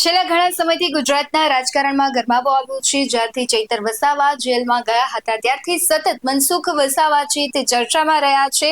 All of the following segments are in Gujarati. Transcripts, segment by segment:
છેલ્લા ઘણા સમયથી ગુજરાતના રાજકારણમાં ગરમાવો આવ્યો છે. જ્યારથી ચૈતર વસાવા જેલમાં ગયા હતા ત્યારથી સતત મનસુખ વસાવા છે તે ચર્ચામાં રહ્યા છે.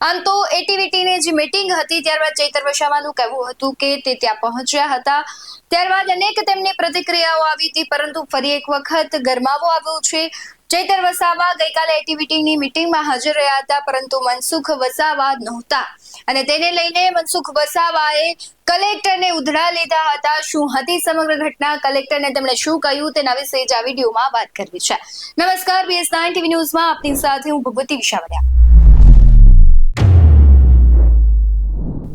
આમ તો એટીવીટીની જે મીટિંગ હતી ત્યારબાદ ચૈતર વસાવાનું કહેવું હતું કે તે ત્યાં પહોંચ્યા હતા. ત્યારબાદ અનેક તેમની પ્રતિક્રિયાઓ આવી હતી, પરંતુ ફરી એક વખત ગરમાવો આવ્યો છે. ચૈતર વસાવા ગઈકાલે એટીવીટીની મીટિંગમાં હાજર રહ્યા હતા, પરંતુ મનસુખ વસાવા નહોતા અને તેને લઈને મનસુખ વસાવાએ કલેક્ટરને ઉધડા લીધા હતા. શું હતી સમગ્ર ઘટના, કલેક્ટરને તેમણે શું કહ્યું તેના વિશે જ આ વિડીયોમાં વાત કરવી છે. નમસ્કાર, BS9 TV ન્યૂઝમાં આપની સાથે હું ભગવતી વિશાવડિયા.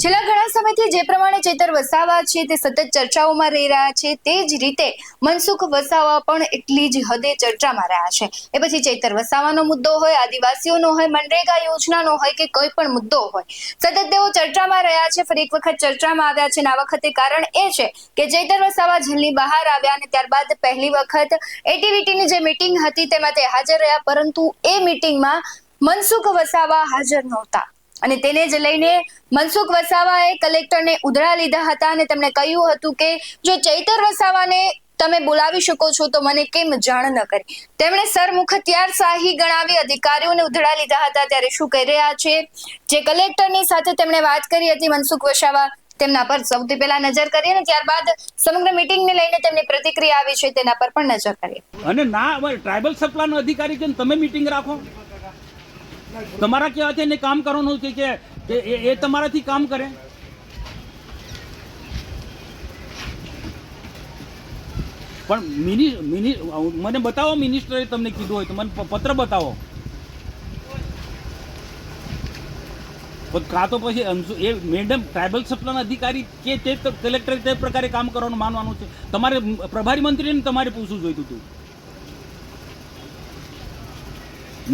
છેલ્લા ઘણા સમયથી જે પ્રમાણે ચૈતર વસાવા છે તે સતત ચર્ચાઓમાં રહી રહ્યા છે, તે જ રીતે મનસુખ વસાવા પણ એટલી જ હદે ચર્ચામાં રહ્યા છે. એ પછી ચૈતર વસાવાનો મુદ્દો હોય, આદિવાસીઓનો હોય, મનરેગા યોજનાનો હોય કે કોઈ પણ મુદ્દો હોય, સતત તેઓ ચર્ચામાં રહ્યા છે. ફરી એક વખત ચર્ચામાં આવ્યા છે અને આ વખતે કારણ એ છે કે ચૈતર વસાવા જેલની બહાર આવ્યા અને ત્યારબાદ પહેલી વખત એટીવીટીની જે મીટિંગ હતી તેમાં તે હાજર રહ્યા, પરંતુ એ મીટિંગમાં મનસુખ વસાવા હાજર નહોતા અને તેને જ લઈને મનસુખ વસાવાએ કલેક્ટરને ઉધડા લીધા હતા અને તેમણે કહ્યું હતું કે જો ચૈતર વસાવાને તમે બોલાવી શકો છો તો મને કેમ જાણ ન કરી. તેમણે સરમુખત્યારશાહી ગણાવી અધિકારીઓને ઉધડા લીધા હતા. ત્યારે શું કહી રહ્યા છે જે કલેક્ટરની સાથે તેમણે વાત કરી હતી મનસુખ વસાવા, તેમના પર સૌથી પહેલા નજર કરીએ અને ત્યારબાદ સમગ્ર મીટિંગને લઈને તેમની પ્રતિક્રિયા આવી છે તેના પર પણ નજર કરીએ. અને ના ટ્રાઇબલ સપ્લાયનો અધિકારી છે તમે મીટિંગ રાખો, તમારા કહેવાથી એને કામ કરવાનું છે કે એ તમારાથી કામ કરે. પણ મને બતાવો, મિનિસ્ટરે તમને કીધું હોય તો મને પત્ર બતાવો. કાં તો પછી એ મેડમ ટ્રાઇબલ સપ્લાયના અધિકારી કે તે કલેક્ટરે તે પ્રકારે કામ કરવાનું માનવાનું છે. તમારે પ્રભારી મંત્રીને તમારે પૂછવું જોઈતું હતું.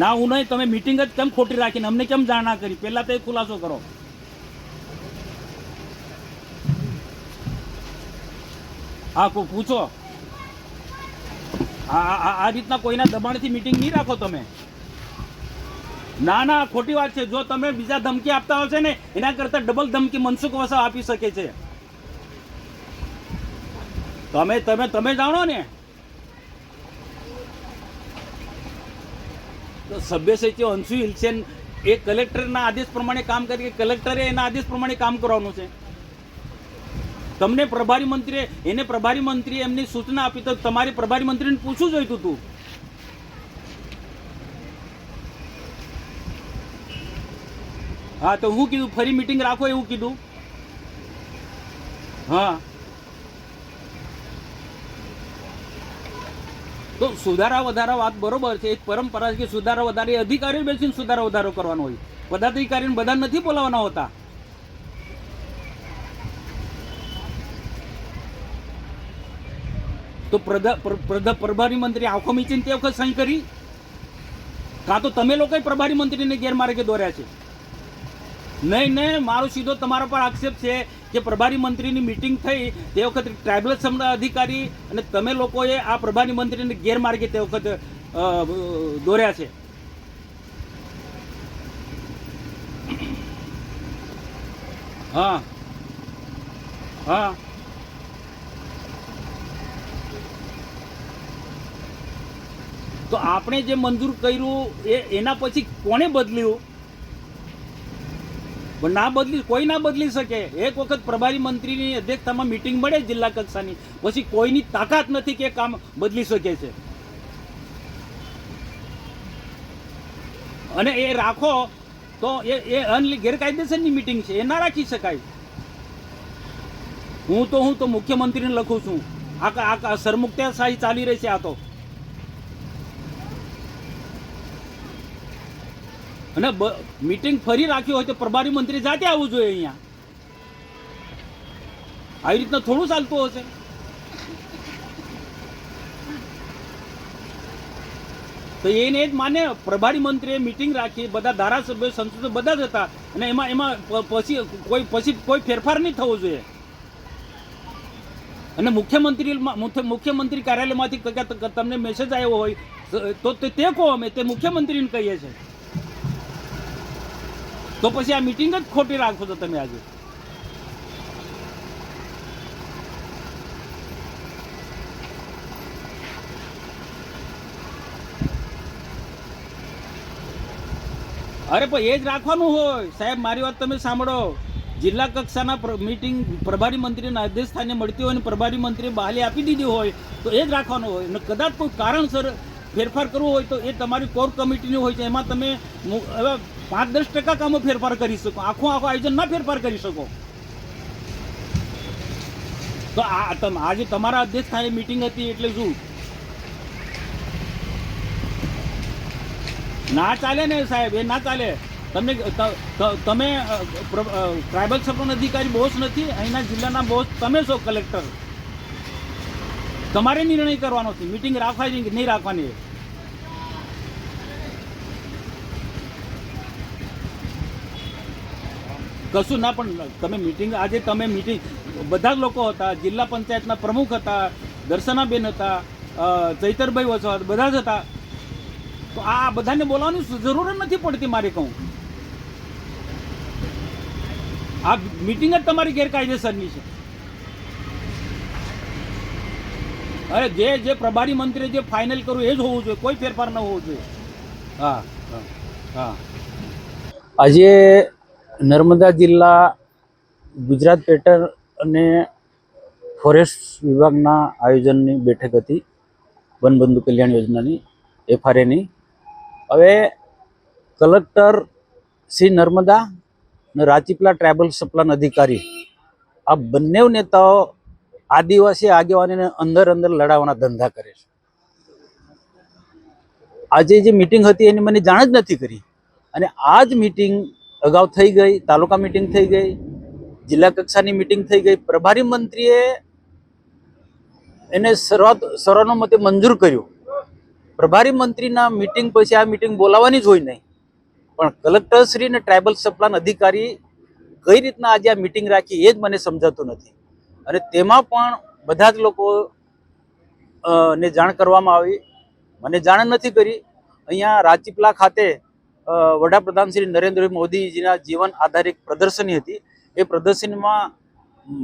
ના હું નહીં, તમે મીટિંગ જ કેમ ખોટી રાખીને અમને કેમ જાણ ના કરી? પહેલા તો એ ખુલાસો કરો. હા પૂછો. આ રીતના કોઈના દબાણથી મીટિંગ નહીં રાખો તમે. ના ખોટી વાત છે. જો તમે બીજા ધમકી આપતા હશે ને એના કરતા ડબલ ધમકી મનસુખ વસાવા આપી શકે છે. તમે જાણો ને. સભ્ય સચિવ અંશુ હિલસેન એ કલેક્ટરના આદેશ પ્રમાણે કામ કરી, કલેક્ટરે એના આદેશ પ્રમાણે કામ કરવાનું છે. તમને પ્રભારી મંત્રીએ એમની સૂચના આપી તો તમારે પ્રભારી મંત્રીને પૂછવું જોઈતું હતું. હા તો હું કીધું ફરી મીટિંગ રાખો એવું કીધું. હા તો સુધારા વધારા વાત બરોબર છે. એક પરંપરા છે કે સુધારા વધારે અધિકારીઓ બેસીને સુધારા વધારો કરવાનો હોય, પદાધિકારીને બધા નથી બોલાવવાના હોતા. તો પ્રભારી મંત્રી આંખો મીચીને તે વખત સહી કરી, કાં તો તમે લોકોએ પ્રભારી મંત્રીને ગેરમાર્ગે દોર્યા છે. નહીં, મારો સીધો તમારા પર આક્ષેપ છે કે પ્રભારી મંત્રીની મીટિંગ થઈ તે વખતે ટ્રાઇબલ સમુદાય અધિકારી અને તમે લોકોએ આ પ્રભારી મંત્રીને ગેરમાર્ગે તે વખતે દોર્યા છે. હા તો આપણે જે મંજૂર કર્યું એના પછી કોને બદલ્યું? કોઈ ના બદલી શકે. એક વખત પ્રભારી મંત્રીની અધ્યક્ષતામાં મીટિંગ મળે જિલ્લા કક્ષાની, પછી કોઈની તાકાત નથી કે કામ બદલી શકે છે. અને એ રાખો તો એ ગેરકાયદેસરની મીટિંગ છે, એ ના રાખી શકાય. હું તો મુખ્યમંત્રીને લખું છું. આ સરમુખત્યારશાહી ચાલી રહી છે. આ તો અને મીટિંગ ફરી રાખ્યો હોય તો પ્રભારી મંત્રી જાતે આવવું જોઈએ અહીંયા. આવી રીતના થોડું ચાલતું હશે. તો એને જ માને. પ્રભારી મંત્રીએ મીટિંગ રાખી, બધા ધારાસભ્યો, સંસદો બધા જ હતા અને એમાં પછી કોઈ ફેરફાર નહીં થવો જોઈએ. અને મુખ્યમંત્રી કાર્યાલયમાંથી તમને મેસેજ આવ્યો હોય તો તે કહો, અમે તે મુખ્યમંત્રીને કહીએ છીએ. તો પછી આ મીટિંગ જ ખોટી રાખો છો તમે આજે. અરે પણ એ જ રાખવાનું હોય સાહેબ. મારી વાત તમે સાંભળો. જિલ્લા કક્ષાના મીટિંગ પ્રભારી મંત્રીના અધ્યક્ષ સ્થાને મળતી હોય અને પ્રભારી મંત્રીએ બહાલી આપી દીધી હોય તો એ જ રાખવાનું હોય. અને કદાચ કોઈ કારણસર ફેરફાર કરવો હોય તો એ તમારી કોર કમિટીની હોય છે. એમાં તમે હવે 5-10% કામો ફેરફાર કરી શકો. આખું આયોજન ના ફેરફાર કરી શકો. તો આજે તમારા અધ્યક્ષ સ્થાને મીટિંગ હતી એટલે શું ના ચાલે ને સાહેબ? એ ના ચાલે. તમે ટ્રાઇબલ સર્કલ અધિકારી બોસ નથી. અહીંના જિલ્લાના બોસ તમે છો, કલેક્ટર. તમારે નિર્ણય કરવાનો છે મીટિંગ રાખવાની કે નહીં રાખવાની. કશું ના, પણ તમે મીટિંગ બધા જ લોકો હતા. જિલ્લા પંચાયતના પ્રમુખ હતા, દર્શનાબેન હતા, ચૈતરભાઈ વસાવા બધા જ હતા. તો આ બધાને બોલાવવાની જરૂર જ નથી પડતી. મારે કહું આ મીટિંગ જ તમારી ગેરકાયદેસરની છે. અરે જે પ્રભારી મંત્રી જે ફાઇનલ કરવું એ જ હોવું જોઈએ, કોઈ ફેરફાર ન હોવો જોઈએ. હા હા હા. આજે નર્મદા જિલ્લા ગુજરાત પેટર્ન અને ફોરેસ્ટ વિભાગના આયોજનની બેઠક હતી, વનબંધુ કલ્યાણ યોજનાની, FRAની. હવે કલેક્ટર શ્રી નર્મદા અને રાજપીપળા ટ્રાઇબલ સપ્લાન અધિકારી આ બંને નેતાઓ આદિવાસી આગેવાનીને અંદર લડાવવાના ધંધા કરે છે. આજે જે મિટિંગ હતી એની મને જાણ જ નથી કરી. અને આ જ મિટિંગ અગાઉ થઈ ગઈ, તાલુકા મિટિંગ થઈ ગઈ, જિલ્લા કક્ષાની મિટિંગ થઈ ગઈ. પ્રભારી મંત્રીએ એને સર્વાનુમતે મંજૂર કર્યું. પ્રભારી મંત્રીના મિટિંગ પછી આ મિટિંગ બોલાવવાની જ હોય નહીં. પણ કલેક્ટરશ્રી અને ટ્રાઇબલ સપ્લાન અધિકારી કઈ રીતના આજે આ મિટિંગ રાખી એ જ મને સમજાતું નથી. અને તેમાં પણ બધા જ લોકો ને જાણ કરવામાં આવી, મને જાણ નથી કરી. અહીંયા રાજપીપળા ખાતે વડાપ્રધાન શ્રી નરેન્દ્ર મોદીજીના જીવન આધારિત પ્રદર્શની હતી. એ પ્રદર્શનીમાં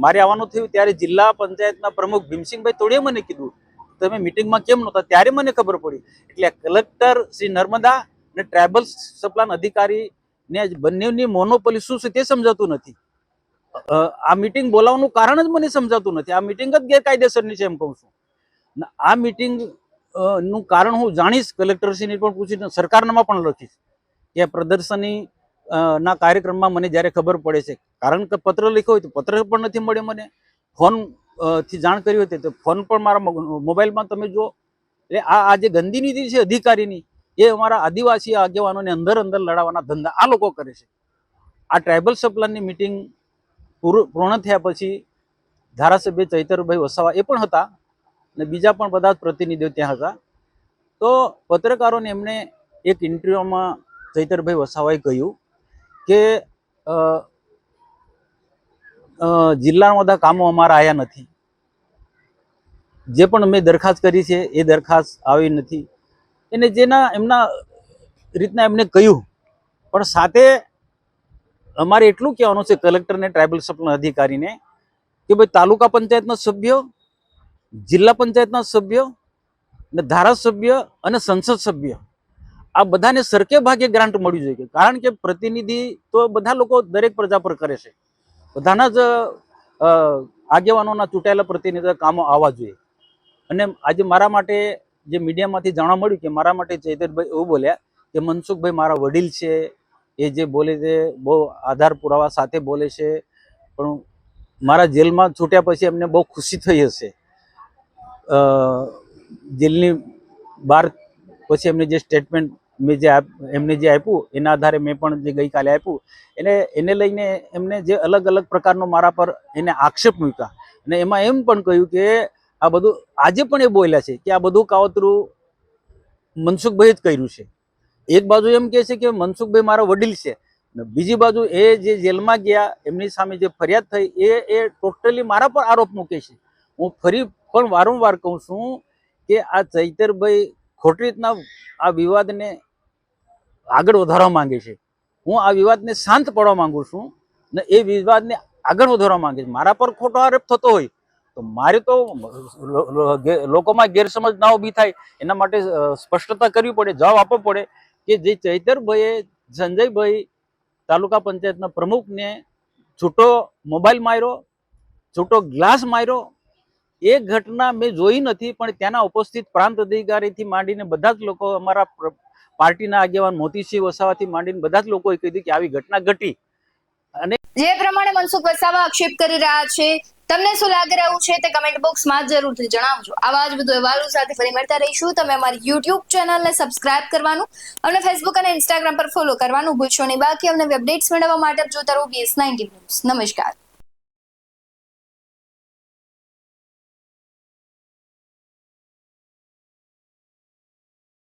મારે આવવાનું થયું ત્યારે જિલ્લા પંચાયતના પ્રમુખ ભીમસિંહભાઈ તોડીએ મને કીધું તમે મિટિંગમાં કેમ નહોતા. ત્યારે મને ખબર પડી. એટલે કલેક્ટર શ્રી નર્મદા અને ટ્રાઇબલ સપ્લાન અધિકારીને બંનેની મોનોપોલી શું છે તે સમજાતું નથી. આ મિટિંગ બોલાવવાનું કારણ જ મને સમજાતું નથી. આ મિટિંગ જ ગેરકાયદેસરની છે એમ કહું છું. આ મિટિંગ નું કારણ હું જાણીશ, કલેક્ટરશ્રીને પણ પૂછીશ, સરકારમાં પણ લખીશ કે પ્રદર્શની ના કાર્યક્રમમાં મને જ્યારે ખબર પડે છે. કારણ કે પત્ર લખ્યો હોય તો પત્ર પણ નથી મળ્યો મને. ફોન થી જાણ કરી હતી તો ફોન પણ મારા મોબાઈલમાં તમે જુઓ. એટલે આ જે ગંદી નીતિ છે અધિકારીની, એ અમારા આદિવાસી આગેવાનોને અંદર લડાવવાના ધંધા આ લોકો કરે છે. આ ટ્રાઇબલ સપ્લાનની મિટિંગ પૂર્ણ થયા પછી ધારાસભ્ય ચૈતરભાઈ વસાવા એ પણ હતા અને બીજા પણ બધા જ પ્રતિનિધિઓ ત્યાં હતા. તો પત્રકારોને એમને એક ઇન્ટરવ્યુમાં ચૈતરભાઈ વસાવાએ કહ્યું કે જિલ્લામાં બધા કામો અમારા આવ્યા નથી. જે પણ મેં દરખાસ્ત કરી છે એ દરખાસ્ત આવી નથી. એને એમના રીતના એમને કહ્યું. પણ સાથે અમારે એટલું કહેવાનું છે કલેક્ટરને, ટ્રાઇબલ સપ્લાન અધિકારીને કે ભાઈ તાલુકા પંચાયતના સભ્યો, જિલ્લા પંચાયતના સભ્યો અને ધારાસભ્ય અને સંસદ સભ્ય આ બધાને સરખે ભાગે ગ્રાન્ટ મળવી જોઈએ. કારણ કે પ્રતિનિધિ તો બધા લોકો દરેક પ્રજા પર કરે છે. બધાના જ આગેવાનોના ચૂંટાયેલા પ્રતિનિધિ કામો આવવા જોઈએ. અને આજે મારા માટે જે મીડિયામાંથી જાણવા મળ્યું કે મારા માટે ચૈતરભાઈ એવું બોલ્યા કે મનસુખભાઈ મારા વડીલ છે, એ જે બોલે છે બહુ આધાર પુરાવા સાથે બોલે છે. પણ મારા જેલમાં છૂટ્યા પછી એમને બહુ ખુશી થઈ હશે. જેલની બહાર પછી એમને જે સ્ટેટમેન્ટ એમને જે આપ્યું એના આધારે મેં પણ જે ગઈકાલે આપ્યું એને લઈને એમને જે અલગ પ્રકારનો મારા પર એને આક્ષેપ મૂક્યા. અને એમાં એમ પણ કહ્યું કે આ બધું આજે પણ એ બોલ્યા છે કે આ બધું કાવતરું મનસુખભાઈ જ કર્યું છે. એક બાજુ એમ કહે છે કે મનસુખભાઈ મારા વડીલ છે, બીજી બાજુ એ જે જેલમાં ગયા એમની સામે જે ફરિયાદ થઈ એ ટોટલી મારા પર આરોપ મૂકે છે. હું ફરી પણ વારંવાર કહું છું કે આ ચૈતરભાઈ ખોટી રીતના આ વિવાદને આગળ વધારવા માંગે છે. હું આ વિવાદને શાંત પાડવા માંગુ છું ને એ વિવાદને આગળ વધારવા માંગે છે. મારા પર ખોટો આરોપ થતો હોય તો મારે તો લોકોમાં ગેરસમજ ના ઊભી થાય એના માટે સ્પષ્ટતા કરવી પડે, જવાબ આપવો પડે કે જે ચૈતરભાઈએ સંજયભાઈ તાલુકા પંચાયતના પ્રમુખને છૂટો મોબાઈલ માર્યો, છૂટો ગ્લાસ માર્યો. એ ઘટના મેં જોઈ નથી, પણ ત્યાંના ઉપસ્થિત પ્રાંત અધિકારીથી માંડીને બધા જ લોકો, અમારા પાર્ટીના આગેવાન મોતીસિંહ વસાવાથી માંડીને બધા જ લોકોએ કીધું કે આવી ઘટના ઘટી. અને જે પ્રમાણે મનસુખ વસાવા આક્ષેપ કરી રહ્યા છે, તમને શું લાગી રહ્યું છે તે કમેન્ટ બોક્સમાં જરૂરથી જણાવજો. આવા જ વધુ અહેવાલો સાથે ફરી મળતા રહીશું. તમે અમારી યુટ્યુબ ચેનલને સબસ્ક્રાઇબ કરવાનું અને ફેસબુક અને ઇન્સ્ટાગ્રામ પર ફોલો કરવાનું ભૂલશો નહીં. બાકી અમને અપડેટ્સ મેળવવા માટે જોતા રહો BS19 ન્યૂઝ. નમસ્કાર.